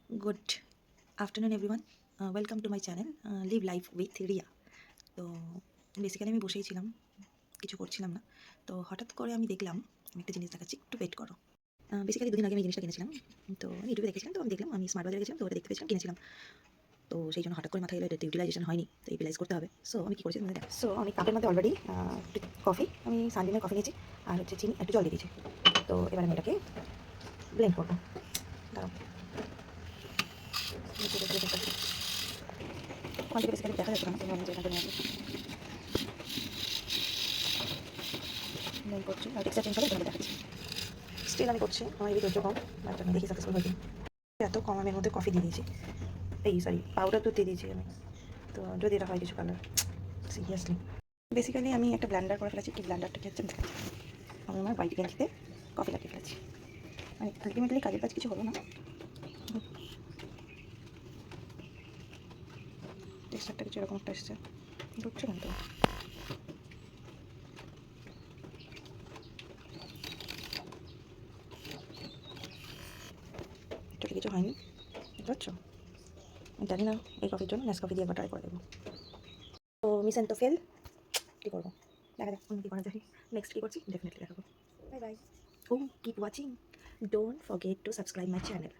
Good afternoon, everyone. Welcome to my channel, Live Life with Ria. তো basically আমি বসেই ছিলাম, কিছু করছিলাম না। তো হঠাৎ করে আমি দেখলাম, আমি একটা জিনিস দেখাচ্ছি, একটু ওয়েট করো। বেসিক্যালি দুদিন আগে আমি এই জিনিসটা কিনেছিলাম। তো আমি ইউটিউবে দেখেছিলাম, তো আমি দেখলাম, আমি স্মার্ট বাজারে গেছিলাম, তো ওটা দেখতে পেয়েছিলাম, কিনেছিলাম। তো সেই জন্য হঠাৎ করে মাথায় এলো এটা ইউটিলাইজেশন হয়নি, তো ইউটিলাইজ করতে হবে। সো আমি কী করছি তোমাদের দেখ। সো আমি কাপের মধ্যে অলরেডি একটু কফি, আমি সানবিনের কফি নিয়েছি, আর হচ্ছে চিনি, একটু জল দিয়ে দিয়েছি। তো এবার আমি এটাকে ব্লেন্ড করবো। দাঁড়াও, ওখান থেকে বেসিক্যালি দেখা যাচ্ছে না, তুমি আমি যে এখানে নিয়ে আসি ব্লেন্ড করছি, আর টেক্সচার চেঞ্জ হবে তোমাকে দেখাচ্ছি। স্টিল আমি করছি, আমার এই ধৈর্য কম, বাট আমি দেখি সাকসেসফুল হয়েছি। এত কম আমি এর মধ্যে কফি দিয়ে দিয়েছি, এই সরি পাউডার দুধ দিয়ে দিয়েছি আমি। তো যদি এটা হয় কিছু কালার, সিরিয়াসলি বেসিক্যালি আমি একটা ব্ল্যান্ডার করে ফেলেছি। কি ব্ল্যান্ডারটা কি হচ্ছে দেখাচ্ছি। আমি আমার হোয়াইট গেঞ্জিতে কফি লাগিয়ে ফেলেছি, মানে আলটিমেটলি কাজের কাজ কিছু হলো না। টেক্সচারটা কিছু এরকম একটা এসছে, বুঝছো কিন্তু এটা কিছু হয়নি, বুঝতে পারছো? আমি জানি না, এই কফির জন্য নেক্সট কফি দিয়ে একবার ট্রাই করে দেবো। তো মিশন তো ফেল, কী করবো, দেখা যাক অন্য কী করা যায়। নেক্সট কী করছি ডেফিনেটলি দেখাবো। Bye bye. ও keep watching, don't forget to subscribe my channel.